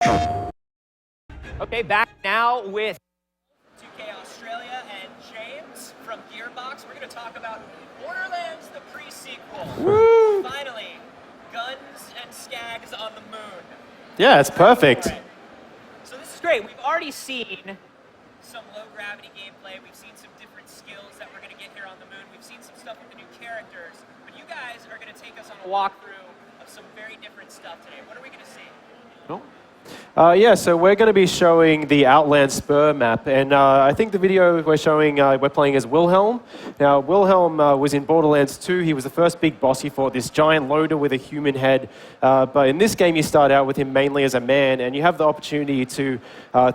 Okay, back now with 2K Australia and James from Gearbox. We're going to talk about Borderlands, the pre-sequel. Woo! Finally, guns and skags on the moon. Yeah, it's perfect. So this is great. We've already seen some low-gravity gameplay. We've seen some different skills that we're going to get here on the moon. We've seen some stuff with the new characters. But you guys are going to take us on a walkthrough of some very different stuff today. What are we going to see? Cool. Yeah, so we're going to be showing the Outland Spur map, and I think the video we're playing as Wilhelm. Now, Wilhelm was in Borderlands 2. He was the first big boss you fought, this giant loader with a human head. But in this game, you start out with him mainly as a man, and you have the opportunity to,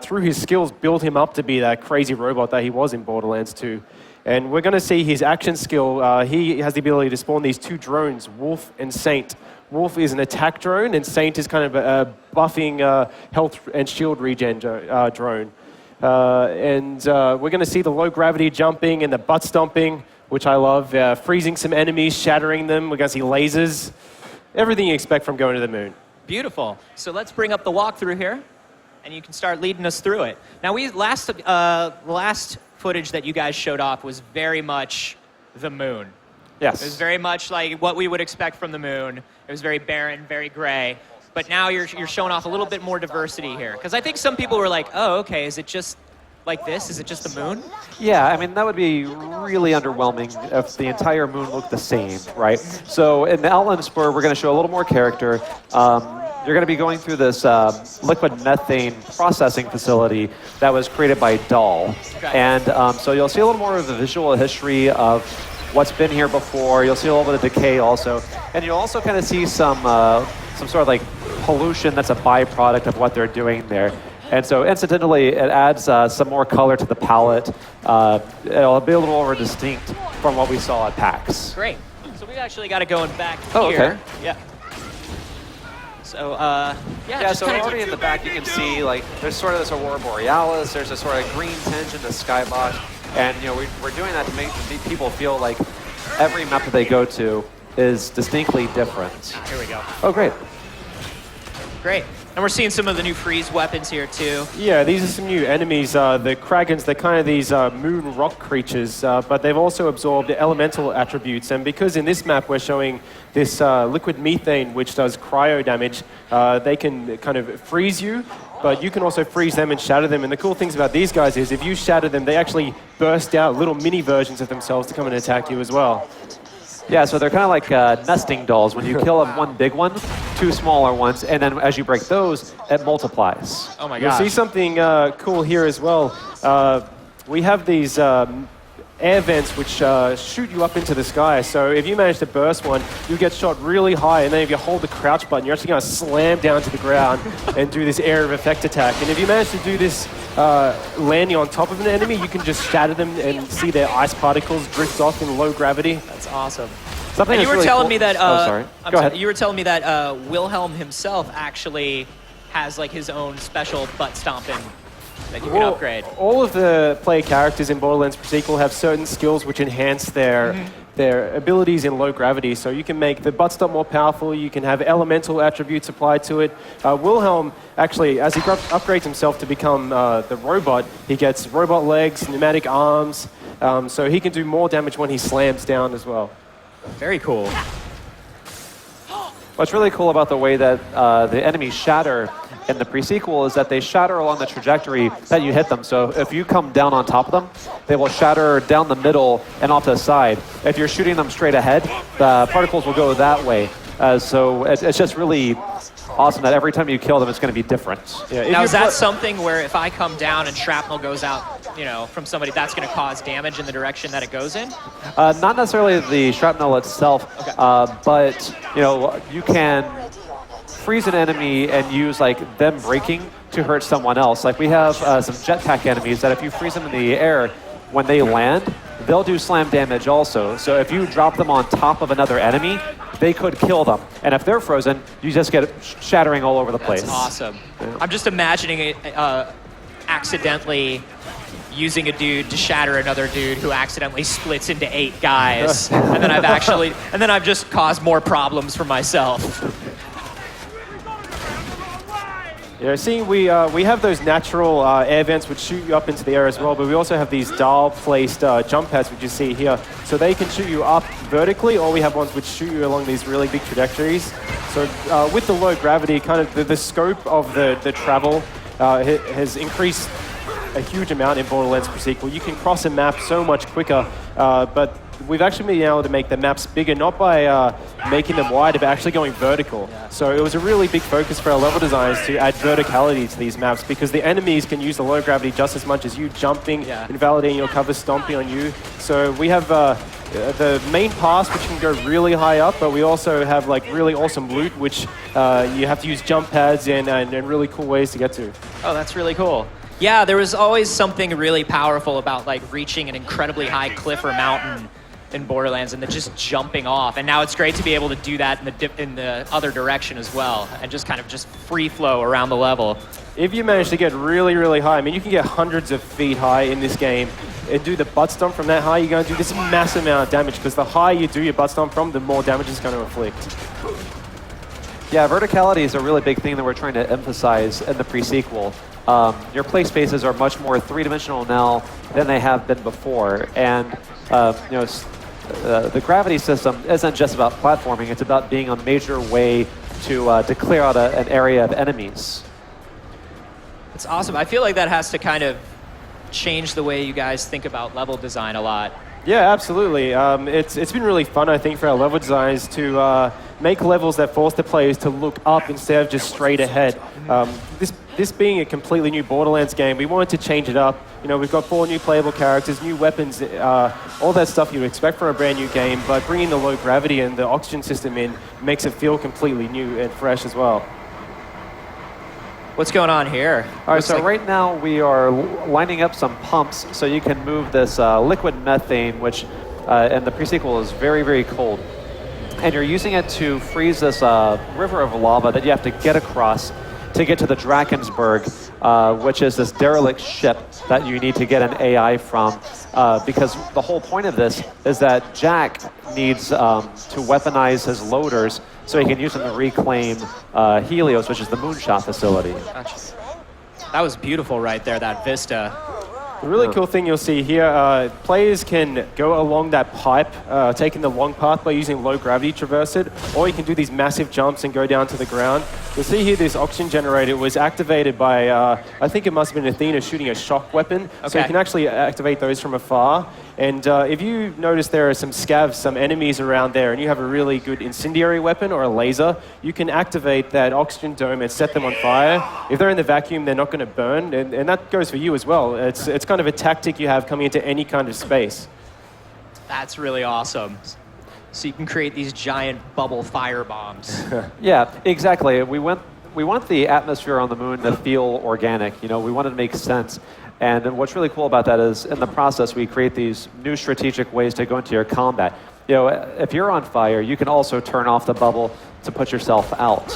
through his skills, build him up to be that crazy robot that he was in Borderlands 2. And we're going to see his action skill. He has the ability to spawn these two drones, Wolf and Saint. Wolf is an attack drone, and Saint is kind of a buffing health and shield regen drone. We're going to see the low gravity jumping and the butt stomping, which I love, freezing some enemies, shattering them. We're going to see lasers, everything you expect from going to the moon. Beautiful. So let's bring up the walkthrough here, and you can start leading us through it. Now, last footage that you guys showed off was very much the moon. Yes. It was very much like what we would expect from the moon. It was very barren, very gray. But now you're showing off a little bit more diversity here. Because I think some people were like, oh, okay, is it just like this? Is it just the moon? Yeah, I mean, that would be really underwhelming if the entire moon looked the same, right? So in the Outland Spur, we're going to show a little more character. You're going to be going through this liquid methane processing facility that was created by Dahl. Okay. And so you'll see a little more of the visual history of what's been here before. You'll see a little bit of decay also. And you'll also kind of see some sort of like pollution that's a byproduct of what they're doing there. And so incidentally, it adds some more color to the palette. It'll be a little more distinct from what we saw at PAX. Great. So we've actually got to go back Oh, here. okay. Yeah. So, Yeah, so already in the back you can see, like, there's sort of this Aurora Borealis, there's a sort of green tinge in the skybox, and, you know, we're doing that to make people feel like every map that they go to is distinctly different. here we go. Oh, great. Great. And we're seeing some of the new freeze weapons here, too. Yeah, these are some new enemies. The Kragans, they're kind of these moon rock creatures, but they've also absorbed elemental attributes. And because in this map we're showing this liquid methane, which does cryo damage, they can kind of freeze you, but you can also freeze them and shatter them. And the cool things about these guys is if you shatter them, they actually burst out little mini versions of themselves to come and attack you as well. Yeah, so they're kind of like nesting dolls. When you kill one big one, two smaller ones, and then as you break those, it multiplies. Oh my You'll gosh. see something cool here as well. We have these air vents which shoot you up into the sky. So if you manage to burst one, you get shot really high, and then if you hold the crouch button, you're actually going to slam down to the ground and do this area of effect attack. And if you manage to do this landing on top of an enemy, you can just shatter them and see their ice particles drift off in low gravity. That's awesome. Something And you that's were really telling cool. me that. Oh, sorry. Go ahead. You were telling me that Wilhelm himself actually has like his own special butt stomping that you can upgrade. All of the player characters in Borderlands pre-sequel have certain skills which enhance their abilities in low gravity. So you can make the butt stomp more powerful, you can have elemental attributes applied to it. Wilhelm, actually, as he upgrades himself to become the robot, he gets robot legs, pneumatic arms, so he can do more damage when he slams down as well. Very cool. What's really cool about the way that the enemies shatter in the pre-sequel is that they shatter along the trajectory that you hit them. So if you come down on top of them, they will shatter down the middle and off to the side. If you're shooting them straight ahead, the particles will go that way. So it's just really awesome that every time you kill them, it's going to be different. Yeah, Now, is that something where if I come down and shrapnel goes out, you know, from somebody, that's going to cause damage in the direction that it goes in? Not necessarily the shrapnel itself, Okay. but you know, you can freeze an enemy and use like them breaking to hurt someone else. Like we have some jetpack enemies that if you freeze them in the air, when they land, they'll do slam damage also. So if you drop them on top of another enemy, they could kill them. And if they're frozen, you just get shattering all over the place. That's awesome. I'm just imagining it accidentally using a dude to shatter another dude who accidentally splits into 8 guys. and then I've just caused more problems for myself. Yeah, see, we have those natural air vents which shoot you up into the air as well, but we also have these dial-placed jump pads which you see here. So they can shoot you up vertically, or we have ones which shoot you along these really big trajectories. So with the low gravity, kind of the scope of the travel has increased a huge amount in Borderlands Pre-Sequel. You can cross a map so much quicker, but we've actually been able to make the maps bigger, not by making them wider, but actually going vertical. Yeah. So it was a really big focus for our level designers to add verticality to these maps, because the enemies can use the low gravity just as much as you jumping, invalidating your cover, stomping on you. So we have the main pass, which can go really high up, but we also have like really awesome loot, which you have to use jump pads and really cool ways to get to. Oh, that's really cool. Yeah, there was always something really powerful about like reaching an incredibly high cliff or mountain in Borderlands and then just jumping off. And now it's great to be able to do that in the other direction as well, and just kind of just free flow around the level. If you manage to get really, really high, I mean, you can get hundreds of feet high in this game and do the butt stomp from that high, you're going to do this massive amount of damage, because the higher you do your butt stomp from, the more damage it's going to inflict. Yeah, verticality is a really big thing that we're trying to emphasize in the pre-sequel. Your play spaces are much more three-dimensional now than they have been before, and you know, the gravity system isn't just about platforming, it's about being a major way to clear out an area of enemies. It's awesome. I feel like that has to kind of change the way you guys think about level design a lot. Yeah, absolutely. It's been really fun, I think, for our level designers to make levels that force the players to look up instead of just straight ahead. This being a completely new Borderlands game, we wanted to change it up. You know, we've got 4 new playable characters, new weapons, all that stuff you'd expect from a brand new game, but bringing the low gravity and the oxygen system in makes it feel completely new and fresh as well. What's going on here? All right, so right now we are lining up some pumps so you can move this liquid methane, which in the pre-sequel is very, very cold. And you're using it to freeze this river of lava that you have to get across to get to the Drakensberg, which is this derelict ship that you need to get an AI from, because the whole point of this is that Jack needs to weaponize his loaders so he can use them to reclaim Helios, which is the moonshot facility. Gotcha. That was beautiful right there, that vista. The really cool thing you'll see here, players can go along that pipe, taking the long path by using low gravity, traverse it, or you can do these massive jumps and go down to the ground. You'll see here this oxygen generator was activated by, I think it must have been Athena shooting a shock weapon, so you can actually activate those from afar. And if you notice there are some scavs, some enemies around there, and you have a really good incendiary weapon or a laser, you can activate that oxygen dome and set them on fire. If they're in the vacuum, they're not going to burn, and that goes for you as well. It's kind of a tactic you have coming into any kind of space. That's really awesome. So you can create these giant bubble fire bombs. Yeah, exactly. We want the atmosphere on the moon to feel organic. You know, we want it to make sense. And what's really cool about that is, in the process, we create these new strategic ways to go into your combat. You know, if you're on fire, you can also turn off the bubble to put yourself out,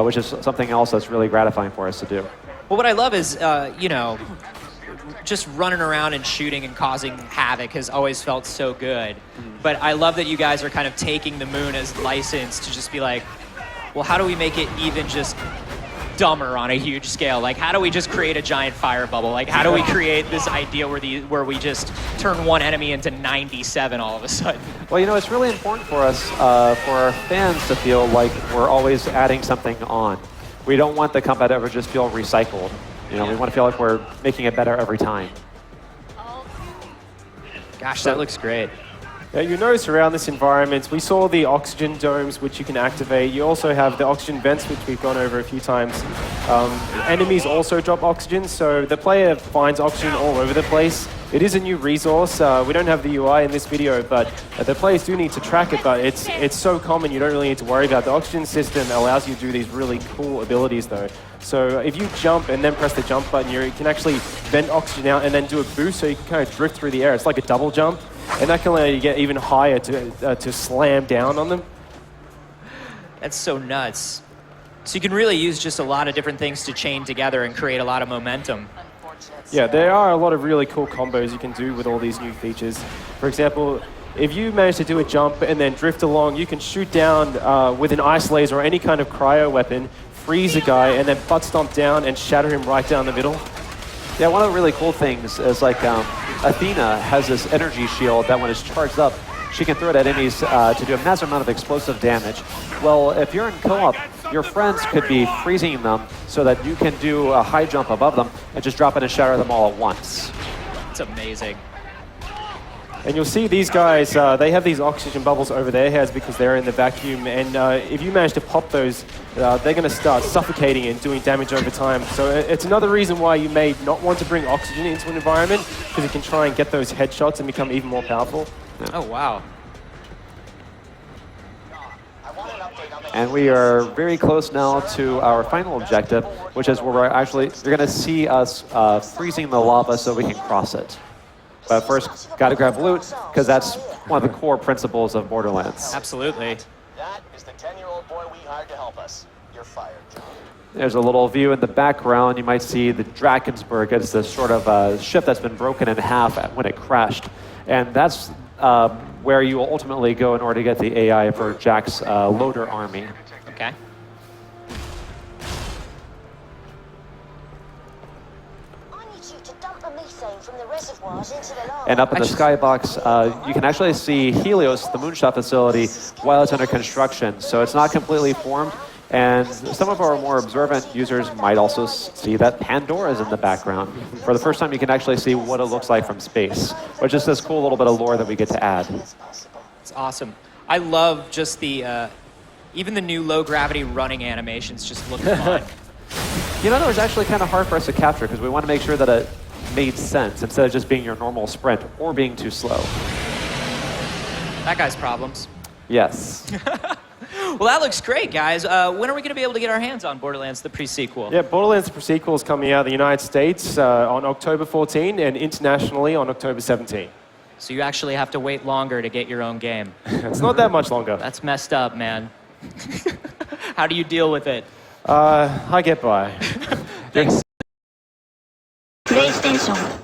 which is something else that's really gratifying for us to do. Well, what I love is, you know, just running around and shooting and causing havoc has always felt so good. But I love that you guys are kind of taking the moon as license to just be like, well, how do we make it even just dumber on a huge scale? Like, how do we just create a giant fire bubble? Like, how do we create this idea where we just turn one enemy into 97 all of a sudden? Well, you know, it's really important for us, for our fans to feel like we're always adding something on. We don't want the combat to ever just feel recycled. You know, we want to feel like we're making it better every time. Gosh, that looks great. You notice around this environment, we saw the oxygen domes, which you can activate. You also have the oxygen vents, which we've gone over a few times. Enemies also drop oxygen, so the player finds oxygen all over the place. It is a new resource. We don't have the UI in this video, but the players do need to track it, but it's so common you don't really need to worry about it. The oxygen system allows you to do these really cool abilities, though. So if you jump and then press the jump button, you can actually vent oxygen out and then do a boost, so you can kind of drift through the air. It's like a double jump. And that can allow you to get even higher to slam down on them. That's so nuts. So you can really use just a lot of different things to chain together and create a lot of momentum. Yeah, there are a lot of really cool combos you can do with all these new features. For example, if you manage to do a jump and then drift along, you can shoot down with an ice laser or any kind of cryo weapon, freeze a guy and then butt stomp down and shatter him right down the middle. Yeah, one of the really cool things is like Athena has this energy shield that when it's charged up, she can throw it at enemies to do a massive amount of explosive damage. Well, if you're in co-op, your friends could be freezing them so that you can do a high jump above them and just drop it and shatter them all at once. It's amazing. And you'll see these guys, they have these oxygen bubbles over their heads because they're in the vacuum. And if you manage to pop those, they're going to start suffocating and doing damage over time. So it's another reason why you may not want to bring oxygen into an environment, because you can try and get those headshots and become even more powerful. Oh, wow. And we are very close now to our final objective, which is where you're going to see us freezing the lava so we can cross it. But first, got to grab loot, because that's one of the core principles of Borderlands. Absolutely. That is the 10-year-old boy we hired to help us. You're fired, John. There's a little view in the background. You might see the Drakensberg. It's this sort of ship that's been broken in half when it crashed. And that's where you will ultimately go in order to get the AI for Jack's loader army. Okay. And up in the skybox, you can actually see Helios, the moonshot facility, while it's under construction. So it's not completely formed. And some of our more observant users might also see that Pandora is in the background. For the first time, you can actually see what it looks like from space, which is this cool little bit of lore that we get to add. It's awesome. I love just the, even the new low-gravity running animations just look fun. You know, that was actually kind of hard for us to capture because we want to make sure that it made sense instead of just being your normal sprint or being too slow. That guy's problems. Yes. Well, that looks great, guys. When are we going to be able to get our hands on Borderlands, the pre-sequel? Yeah, Borderlands the pre-sequel is coming out in the United States on October 14 and internationally on October 17. So you actually have to wait longer to get your own game. It's not that much longer. That's messed up, man. How do you deal with it? I get by. Thanks. PlayStation